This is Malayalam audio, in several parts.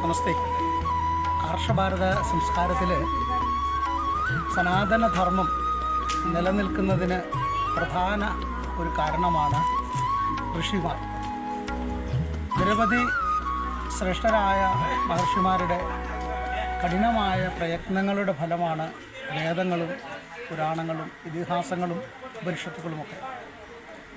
നമസ്തേ. ആർഷഭാരത സംസ്കാരത്തിൽ സനാതനധർമ്മം നിലനിൽക്കുന്നതിന് പ്രധാന ഒരു കാരണമാണ് ഋഷിമാർ. നിരവധി ശ്രേഷ്ഠരായ മഹർഷിമാരുടെ കഠിനമായ പ്രയത്നങ്ങളുടെ ഫലമാണ് വേദങ്ങളും പുരാണങ്ങളും ഇതിഹാസങ്ങളും ഉപനിഷത്തുകളുമൊക്കെ.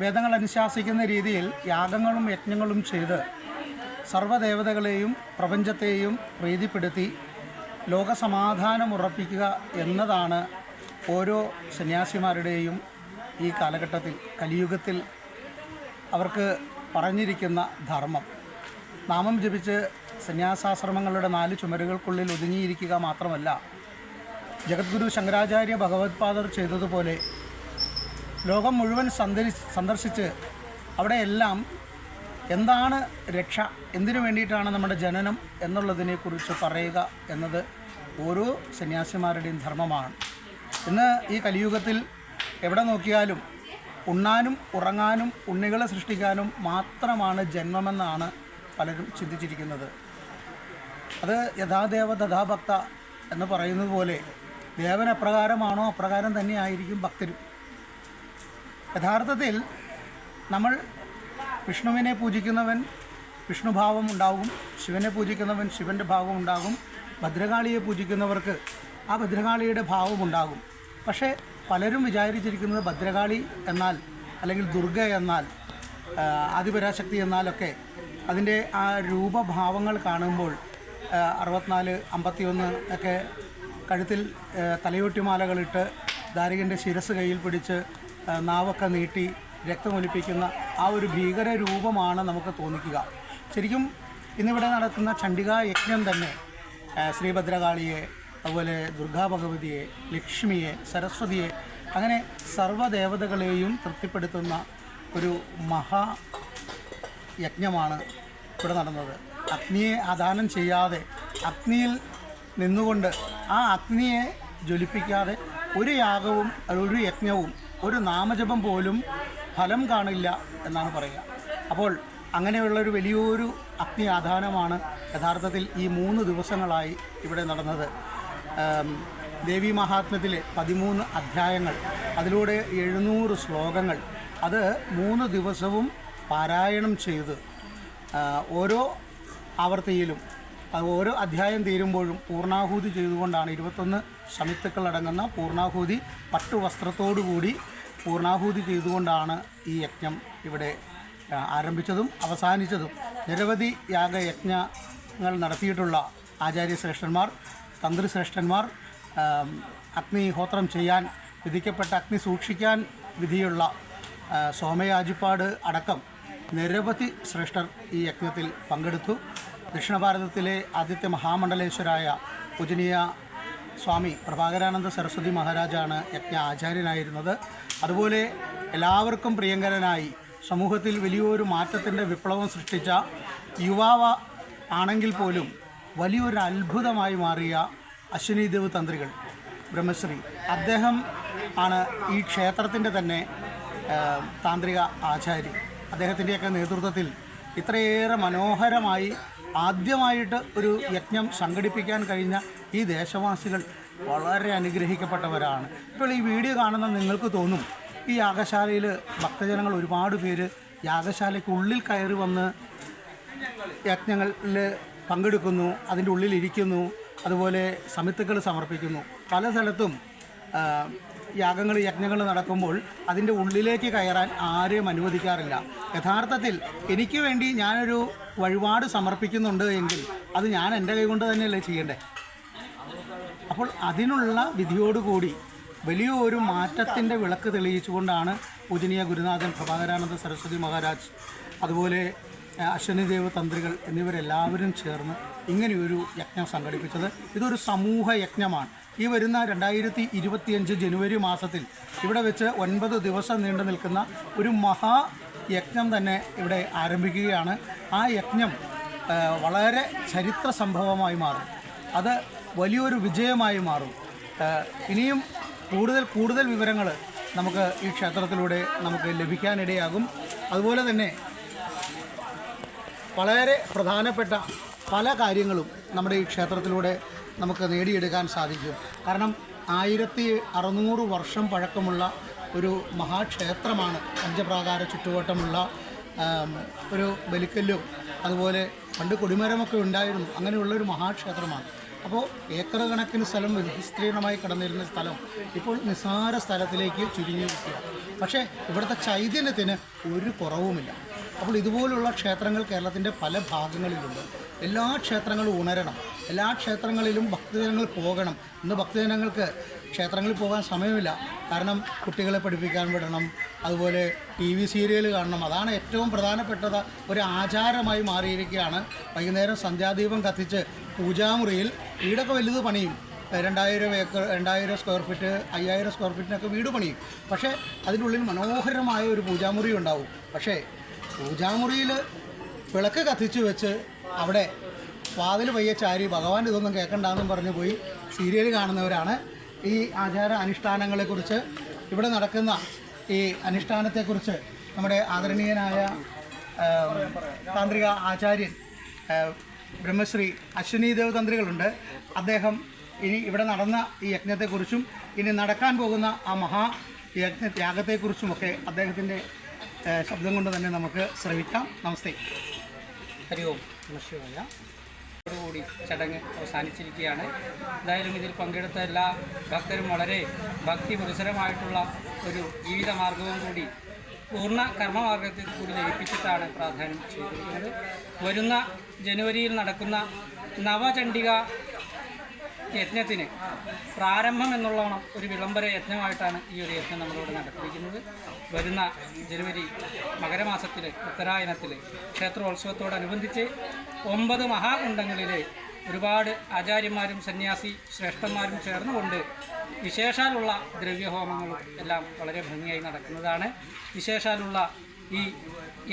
വേദങ്ങൾ അനുശാസിക്കുന്ന രീതിയിൽ യാഗങ്ങളും യജ്ഞങ്ങളും ചെയ്ത് സർവ്വദേവതകളെയും പ്രപഞ്ചത്തെയും പ്രീതിപ്പെടുത്തി ലോകസമാധാനം ഉറപ്പിക്കുക എന്നതാണ് ഓരോ സന്യാസിമാരുടെയും ഈ കാലഘട്ടത്തിൽ കലിയുഗത്തിൽ അവർക്ക് പറഞ്ഞിരിക്കുന്ന ധർമ്മം. നാമം ജപിച്ച് സന്യാസാശ്രമങ്ങളുടെ 4 ചുമരുകൾക്കുള്ളിൽ ഒതുങ്ങിയിരിക്കുക മാത്രമല്ല, ജഗദ്ഗുരു ശങ്കരാചാര്യ ഭഗവത്പാദർ ചെയ്തതുപോലെ ലോകം മുഴുവൻ സന്ദർശിച്ച് അവിടെയെല്ലാം എന്താണ് രക്ഷ, എന്തിനു വേണ്ടിയിട്ടാണ് നമ്മുടെ ജനനം എന്നുള്ളതിനെക്കുറിച്ച് പറയുക എന്നത് ഓരോ സന്യാസിമാരുടെയും ധർമ്മമാണ്. ഇന്ന് ഈ കലിയുഗത്തിൽ എവിടെ നോക്കിയാലും ഉണ്ണാനും ഉറങ്ങാനും ഉണ്ണികളെ സൃഷ്ടിക്കാനും മാത്രമാണ് ജന്മമെന്നാണ് പലരും ചിന്തിച്ചിരിക്കുന്നത്. അത് യഥാദേവ തഥാഭക്ത എന്ന് പറയുന്നത് പോലെ ദേവൻ എപ്രകാരമാണോ അപ്രകാരം തന്നെ ആയിരിക്കും ഭക്തരും. യഥാർത്ഥത്തിൽ നമ്മൾ വിഷ്ണുവിനെ പൂജിക്കുന്നവൻ വിഷ്ണുഭാവം ഉണ്ടാകും, ശിവനെ പൂജിക്കുന്നവൻ ശിവൻ്റെ ഭാവം ഉണ്ടാകും, ഭദ്രകാളിയെ പൂജിക്കുന്നവർക്ക് ആ ഭദ്രകാളിയുടെ ഭാവം ഉണ്ടാകും. പക്ഷേ പലരും വിചാരിച്ചിരിക്കുന്നത് ഭദ്രകാളി എന്നാൽ അല്ലെങ്കിൽ ദുർഗ എന്നാൽ ആദിപരാശക്തി എന്നാലൊക്കെ അതിൻ്റെ ആ രൂപഭാവങ്ങൾ കാണുമ്പോൾ 64, 51 ഒക്കെ കഴുത്തിൽ തലയോട്ടിമാലകളിട്ട് ദാരികൻ്റെ ശിരസ് കയ്യിൽ പിടിച്ച് നാവൊക്കെ നീട്ടി രക്തമൊലിപ്പിക്കുന്ന ആ ഒരു ഭീകര രൂപമാണ് നമുക്ക് തോന്നിക്കുക. ശരിക്കും ഇന്നിവിടെ നടക്കുന്ന ചണ്ഡികാ യജ്ഞം തന്നെ ശ്രീഭദ്രകാളിയെ, അതുപോലെ ദുർഗാ ഭഗവതിയെ, ലക്ഷ്മിയെ, സരസ്വതിയെ, അങ്ങനെ സർവ്വദേവതകളെയും തൃപ്തിപ്പെടുത്തുന്ന ഒരു മഹായജ്ഞമാണ് ഇവിടെ നടന്നത്. അഗ്നിയെ ആദാനം ചെയ്യാതെ അഗ്നിയിൽ നിന്നുകൊണ്ട് ആ അഗ്നിയെ ജ്വലിപ്പിക്കാതെ ഒരു യാഗവും ഒരു യജ്ഞവും ഒരു നാമജപം പോലും ഫലം കാണില്ല എന്നാണ് പറയുക. അപ്പോൾ അങ്ങനെയുള്ളൊരു വലിയൊരു അഗ്നി ആധാനമാണ് യഥാർത്ഥത്തിൽ ഈ 3 ദിവസങ്ങളായി ഇവിടെ നടന്നത്. ദേവി മഹാത്മ്യത്തിലെ 13 അധ്യായങ്ങൾ, അതിലൂടെ 700 ശ്ലോകങ്ങൾ, അത് 3 ദിവസവും പാരായണം ചെയ്ത് ഓരോ ആവർത്തിയിലും ഓരോ അധ്യായം തീരുമ്പോഴും പൂർണ്ണാഹൂതി ചെയ്തുകൊണ്ടാണ് 21 സമിത്തുക്കളടങ്ങുന്ന പൂർണ്ണാഹൂതി പട്ടുവസ്ത്രത്തോടുകൂടി പൂർണ്ണാഹൂതി ചെയ്തുകൊണ്ടാണ് ഈ യജ്ഞം ഇവിടെ ആരംഭിച്ചതും അവസാനിച്ചതും. നിരവധി യാഗയജ്ഞങ്ങൾ നടത്തിയിട്ടുള്ള ആചാര്യശ്രേഷ്ഠന്മാർ, തന്ത്രിശ്രേഷ്ഠന്മാർ, അഗ്നിഹോത്രം ചെയ്യാൻ വിധിക്കപ്പെട്ട അഗ്നി സൂക്ഷിക്കാൻ വിധിയുള്ള സോമയാജിപ്പാട് അടക്കം നിരവധി ശ്രേഷ്ഠർ ഈ യജ്ഞത്തിൽ പങ്കെടുത്തു. ദക്ഷിണ ഭാരതത്തിലെ ആദ്യത്തെ മഹാമണ്ഡലേശ്വരായ പൂജനീയ സ്വാമി പ്രഭാകരാനന്ദ സരസ്വതി മഹാരാജാണ് യജ്ഞ ആചാര്യനായിരുന്നത്. അതുപോലെ എല്ലാവർക്കും പ്രിയങ്കരനായി സമൂഹത്തിൽ വലിയൊരു മാറ്റത്തിൻ്റെ വിപ്ലവം സൃഷ്ടിച്ച യുവാവ് ആണെങ്കിൽ പോലും വലിയൊരു അത്ഭുതമായി മാറിയ അശ്വനീദേവ് തന്ത്രികൾ ബ്രഹ്മശ്രീ, അദ്ദേഹം ആണ് ഈ ക്ഷേത്രത്തിൻ്റെ തന്നെ താന്ത്രിക ആചാര്യൻ. അദ്ദേഹത്തിൻ്റെയൊക്കെ നേതൃത്വത്തിൽ ഇത്രയേറെ മനോഹരമായി ആദ്യമായിട്ട് ഒരു യജ്ഞം സംഘടിപ്പിക്കാൻ കഴിഞ്ഞ ഈ ദേശവാസികൾ വളരെ അനുഗ്രഹിക്കപ്പെട്ടവരാണ്. ഇപ്പോൾ ഈ വീഡിയോ കാണുന്ന നിങ്ങൾക്ക് തോന്നും ഈ യാഗശാലയിൽ ഭക്തജനങ്ങൾ ഒരുപാട് പേര് യാഗശാലയ്ക്കുള്ളിൽ കയറി വന്ന് യജ്ഞങ്ങളിൽ പങ്കെടുക്കുന്നു, അതിൻ്റെ ഉള്ളിലിരിക്കുന്നു, അതുപോലെ സമിത്തുക്കൾ സമർപ്പിക്കുന്നു. പല സ്ഥലത്തും യജ്ഞങ്ങൾ നടക്കുമ്പോൾ അതിൻ്റെ ഉള്ളിലേക്ക് കയറാൻ ആരെയും അനുവദിക്കാറില്ല. യഥാർത്ഥത്തിൽ എനിക്ക് വേണ്ടി ഞാനൊരു വഴിപാട് സമർപ്പിക്കുന്നുണ്ട് എങ്കിൽ അത് ഞാൻ എൻ്റെ കൈ കൊണ്ട് തന്നെയല്ലേ ചെയ്യണ്ടേ? അപ്പോൾ അതിനുള്ള വിധിയോടുകൂടി വലിയൊരു മാറ്റത്തിൻ്റെ വിളക്ക് തെളിയിച്ചുകൊണ്ടാണ് പൂജനീയ ഗുരുനാഥൻ പ്രഭാകരാനന്ദ സരസ്വതി മഹാരാജ്, അതുപോലെ അശ്വനിദേവ് തന്ത്രികൾ എന്നിവരെല്ലാവരും ചേർന്ന് ഇങ്ങനെയൊരു യജ്ഞം സംഘടിപ്പിച്ചത്. ഇതൊരു സമൂഹ യജ്ഞമാണ്. ഈ വരുന്ന 2025 ജനുവരി മാസത്തിൽ ഇവിടെ വെച്ച് 9 ദിവസം നീണ്ടു നിൽക്കുന്ന ഒരു മഹായജ്ഞം തന്നെ ഇവിടെ ആരംഭിക്കുകയാണ്. ആ യജ്ഞം വളരെ ചരിത്ര സംഭവമായി മാറും. അത് വലിയൊരു വിജയമായി മാറും. ഇനിയും കൂടുതൽ വിവരങ്ങൾ നമുക്ക് ഈ ക്ഷേത്രത്തിലൂടെ നമുക്ക് ലഭിക്കാനിടയാകും. അതുപോലെ തന്നെ വളരെ പ്രധാനപ്പെട്ട പല കാര്യങ്ങളും നമ്മുടെ ഈ ക്ഷേത്രത്തിലൂടെ നമുക്ക് നേടിയെടുക്കാൻ സാധിക്കും. കാരണം 1600 വർഷം പഴക്കമുള്ള ഒരു മഹാക്ഷേത്രമാണ്. പഞ്ചപ്രാകാര ചുറ്റുവട്ടമുള്ള ഒരു ബലിക്കല്ലും അതുപോലെ പണ്ട് കൊടിമരമൊക്കെ ഉണ്ടായിരുന്നു. അങ്ങനെയുള്ളൊരു മഹാക്ഷേത്രമാണ്. അപ്പോൾ ഏക്കർ കണക്കിന് സ്ഥലം വിസ്തീർണമായി കിടന്നിരുന്ന സ്ഥലം ഇപ്പോൾ നിസ്സാര സ്ഥലത്തിലേക്ക് ചുരുങ്ങിയിരിക്കുക. പക്ഷേ ഇവിടുത്തെ ചൈതന്യത്തിന് ഒരു കുറവുമില്ല. അപ്പോൾ ഇതുപോലുള്ള ക്ഷേത്രങ്ങൾ കേരളത്തിൻ്റെ പല ഭാഗങ്ങളിലുണ്ട്. എല്ലാ ക്ഷേത്രങ്ങളും ഉണരണം, എല്ലാ ക്ഷേത്രങ്ങളിലും ഭക്തജനങ്ങൾ പോകണം. ഇന്ന് ഭക്തജനങ്ങൾക്ക് ക്ഷേത്രങ്ങളിൽ പോകാൻ സമയമില്ല. കാരണം കുട്ടികളെ പഠിപ്പിക്കാൻ വിടണം, അതുപോലെ TV സീരിയൽ കാണണം. അതാണ് ഏറ്റവും പ്രധാനപ്പെട്ടത്. ഒരു ആചാരമായി മാറിയിരിക്കുകയാണ്. വൈകുന്നേരം സന്ധ്യാദീപം കത്തിച്ച് പൂജാമുറിയിൽ വീടൊക്കെ വലുത് പണിയും. 2000 സ്ക്വയർ ഫീറ്റ് 5000 സ്ക്വയർ ഫീറ്റിനൊക്കെ വീട് പണിയും. പക്ഷേ അതിനുള്ളിൽ മനോഹരമായ ഒരു പൂജാമുറി ഉണ്ടാവും. പക്ഷേ പൂജാമുറിയിൽ വിളക്ക് കത്തിച്ച് വെച്ച് അവിടെ വാതിൽ പയ്യെ ചാരി ഭഗവാൻ ഇതൊന്നും കേൾക്കണ്ടെന്നും പറഞ്ഞു പോയി സീരിയൽ കാണുന്നവരാണ്. ഈ ആചാര അനുഷ്ഠാനങ്ങളെക്കുറിച്ച്, ഇവിടെ നടക്കുന്ന ഈ അനുഷ്ഠാനത്തെക്കുറിച്ച് നമ്മുടെ ആദരണീയനായ താന്ത്രിക ആചാര്യൻ ബ്രഹ്മശ്രീ അശ്വിനി ദേവ് തന്ത്രികളുണ്ട്. അദ്ദേഹം ഇനി ഇവിടെ നടന്ന ഈ യജ്ഞത്തെക്കുറിച്ചും ഇനി നടക്കാൻ പോകുന്ന ആ യാഗത്തെക്കുറിച്ചുമൊക്കെ അദ്ദേഹത്തിൻ്റെ ശബ്ദം കൊണ്ട് തന്നെ നമുക്ക് ശ്രമിക്കാം. നമസ്തേ. ഹരി ഓം നമഃശിവായ. ോടുകൂടി ചടങ്ങ് അവസാനിച്ചിരിക്കുകയാണ്. എന്തായാലും ഇതിൽ പങ്കെടുത്ത എല്ലാ ഭക്തരും വളരെ ഭക്തി പുരസരമായിട്ടുള്ള ഒരു ജീവിതമാർഗവും കൂടി പൂർണ്ണ കർമ്മമാർഗത്തിൽ കൂടി ലയിപ്പിച്ചിട്ടാണ് പ്രാധാന്യം ചെയ്തിരിക്കുന്നത്. വരുന്ന ജനുവരിയിൽ നടക്കുന്ന നവചണ്ഡിക യജ്ഞത്തിന് പ്രാരംഭം എന്നുള്ളവണ്ണം ഒരു വിളംബര യജ്ഞമായിട്ടാണ് ഈ ഒരു യജ്ഞം നമ്മളിവിടെ നടത്തിയിരിക്കുന്നത്. വരുന്ന ജനുവരി മകരമാസത്തിൽ ഉത്തരായനത്തിൽ ക്ഷേത്രോത്സവത്തോടനുബന്ധിച്ച് 9 മഹാകുണ്ഡങ്ങളിൽ ഒരുപാട് ആചാര്യന്മാരും സന്യാസി ശ്രേഷ്ഠന്മാരും ചേർന്നുകൊണ്ട് വിശേഷാലുള്ള ദ്രവ്യഹോമങ്ങളും എല്ലാം വളരെ ഭംഗിയായി നടക്കുന്നതാണ്. വിശേഷാലുള്ള ഈ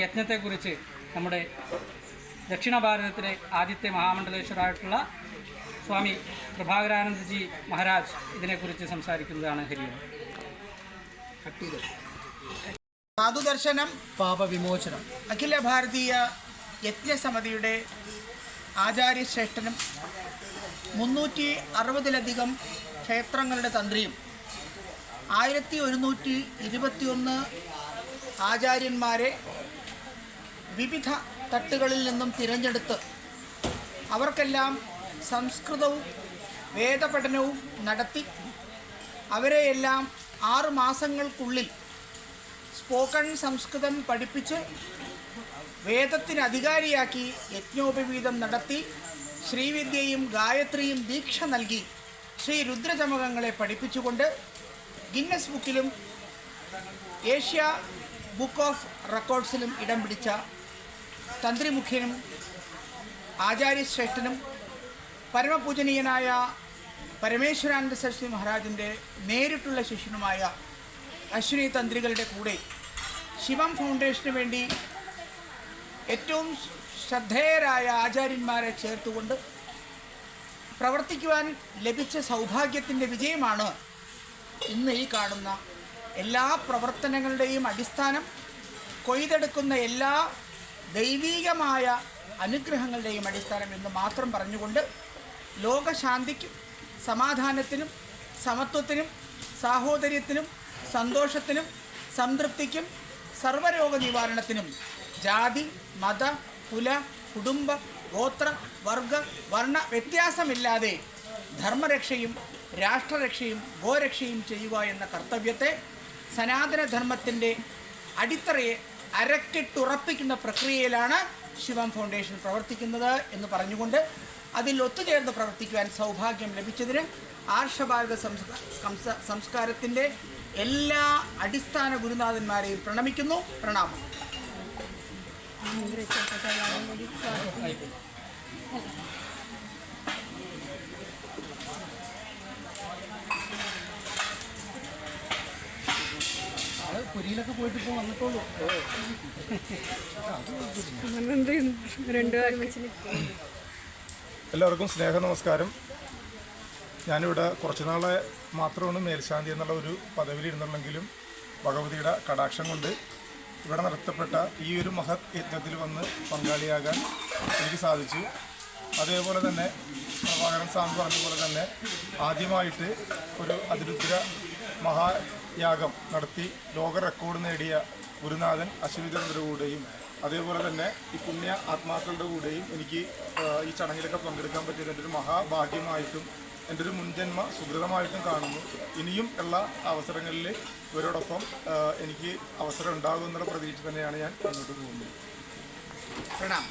യജ്ഞത്തെക്കുറിച്ച് നമ്മുടെ ദക്ഷിണ ഭാരതത്തിലെ ആദ്യത്തെ മഹാമണ്ഡലേശ്വരായിട്ടുള്ള സ്വാമി പ്രഭാകരാനന്ദജി മഹാരാജ് ഇതിനെക്കുറിച്ച് സംസാരിക്കുന്നതാണ്. ഹരിയോം. സാധുദർശനം പാപവിമോചനം. അഖില ഭാരതീയ യജ്ഞസമിതിയുടെ ആചാര്യശ്രേഷ്ഠനും 360-ലധികം ക്ഷേത്രങ്ങളുടെ തന്ത്രിയും 1121 ആചാര്യന്മാരെ വിവിധ തട്ടുകളിൽ നിന്നും തിരഞ്ഞെടുത്ത് അവർക്കെല്ലാം സംസ്കൃതവും വേദപഠനവും നടത്തി അവരെയെല്ലാം 6 മാസങ്ങൾക്കുള്ളിൽ സ്പോക്കൺ സംസ്കൃതം പഠിപ്പിച്ച് വേദത്തിന് അധികാരിയാക്കി യജ്ഞോപവീതം നടത്തി ശ്രീവിദ്യയും ഗായത്രിയും ദീക്ഷ നൽകി ശ്രീ രുദ്രചമകങ്ങളെ പഠിപ്പിച്ചുകൊണ്ട് ഗിന്നസ് ബുക്കിലും ഏഷ്യ ബുക്ക് ഓഫ് റെക്കോർഡ്സിലും ഇടം പിടിച്ച തന്ത്രിമുഖ്യനും ആചാര്യശ്രേഷ്ഠനും പരമപൂജനീയനായ പരമേശ്വരാനന്ദ സരസ്വതി മഹാരാജിൻ്റെ നേരിട്ടുള്ള ശിഷ്യനുമായ അശ്വിനി തന്ത്രികളുടെ കൂടെ ശിവം ഫൗണ്ടേഷന് വേണ്ടി ഏറ്റവും ശ്രദ്ധേയരായ ആചാര്യന്മാരെ ചേർത്തുകൊണ്ട് പ്രവർത്തിക്കുവാൻ ലഭിച്ച സൗഭാഗ്യത്തിൻ്റെ വിജയമാണ് ഇന്ന് ഈ കാണുന്ന എല്ലാ പ്രവർത്തനങ്ങളുടെയും അടിസ്ഥാനം. കൊയ്തെടുക്കുന്ന എല്ലാ ദൈവീകമായ അനുഗ്രഹങ്ങളുടെയും അടിസ്ഥാനം എന്ന് മാത്രം പറഞ്ഞുകൊണ്ട് ലോകശാന്തിക്കും സമാധാനത്തിനും സമത്വത്തിനും സാഹോദര്യത്തിനും സന്തോഷത്തിനും സംതൃപ്തിക്കും സർവ്വരോഗ നിവാരണത്തിനും ജാതി മത കുല കുടുംബ ഗോത്ര വർഗ വർണ്ണ വ്യത്യാസമില്ലാതെ ധർമ്മരക്ഷയും രാഷ്ട്രരക്ഷയും ഗോരക്ഷയും ചെയ്യുക എന്ന കർത്തവ്യത്തെ സനാതനധർമ്മത്തിൻ്റെ അടിത്തറയെ അരക്കിട്ടുറപ്പിക്കുന്ന പ്രക്രിയയിലാണ് ശിവം ഫൗണ്ടേഷൻ പ്രവർത്തിക്കുന്നത് എന്ന് പറഞ്ഞുകൊണ്ട് അതിൽ ഒത്തുചേർന്ന് പ്രവർത്തിക്കുവാൻ സൗഭാഗ്യം ലഭിച്ചതിന് ആർഷഭാരത സംസ്കാരത്തിൻ്റെ എല്ലാ അടിസ്ഥാന ഗുരുനാഥന്മാരെയും പ്രണമിക്കുന്നു. പ്രണാമം. പുരിയിലൊക്കെ പോയിട്ട് ഇപ്പോൾ വന്നിട്ടുള്ളൂ. എല്ലാവർക്കും സ്നേഹ നമസ്കാരം. ഞാനിവിടെ കുറച്ച് നാളെ മാത്രമാണ് മേൽശാന്തി എന്നുള്ള ഒരു പദവിയിൽ ഇരുന്നുള്ളെങ്കിലും ഭഗവതിയുടെ കടാക്ഷം കൊണ്ട് ഇവിടെ നടത്തപ്പെട്ട ഈ ഒരു മഹത് യജ്ഞത്തിൽ വന്ന് പങ്കാളിയാകാൻ എനിക്ക് സാധിച്ചു. അതേപോലെ തന്നെ പ്രഭാകരൻ സ്വാമി പറഞ്ഞ പോലെ തന്നെ ആദ്യമായിട്ട് ഒരു അതിരുദ്ര മഹായാഗം നടത്തി ലോക റെക്കോർഡ് നേടിയ ഗുരുനാഥൻ അശ്വതിചന്ദ്രൻ്റെ കൂടെയും അതേപോലെ തന്നെ ഈ പുണ്യ ആത്മാക്കളുടെ കൂടെയും എനിക്ക് ഈ ചടങ്ങിലൊക്കെ പങ്കെടുക്കാൻ പറ്റിയത് എൻ്റെ ഒരു മഹാഭാഗ്യമായിട്ടും എൻ്റെ ഒരു മുൻജന്മ സുഹൃതമായിട്ടും കാണുന്നു. ഇനിയും ഉള്ള അവസരങ്ങളിൽ ഇവരോടൊപ്പം എനിക്ക് അവസരം ഉണ്ടാകും എന്നുള്ള പ്രതീക്ഷ തന്നെയാണ് ഞാൻ മുന്നോട്ട് പോകുന്നത്. പ്രണാം.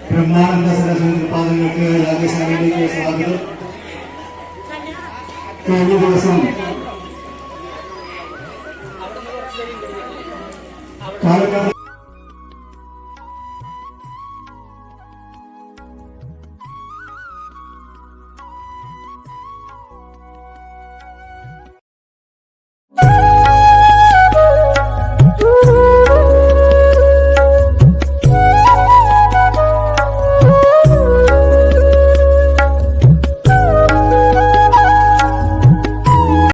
ബ്രഹ്മാനന്ദ സരസ്വതി പാദങ്ങൾക്ക് രാജസ്ഥാനിലേക്ക് സ്വാഗതം. കഴിഞ്ഞ ദിവസം പാലക്കാട്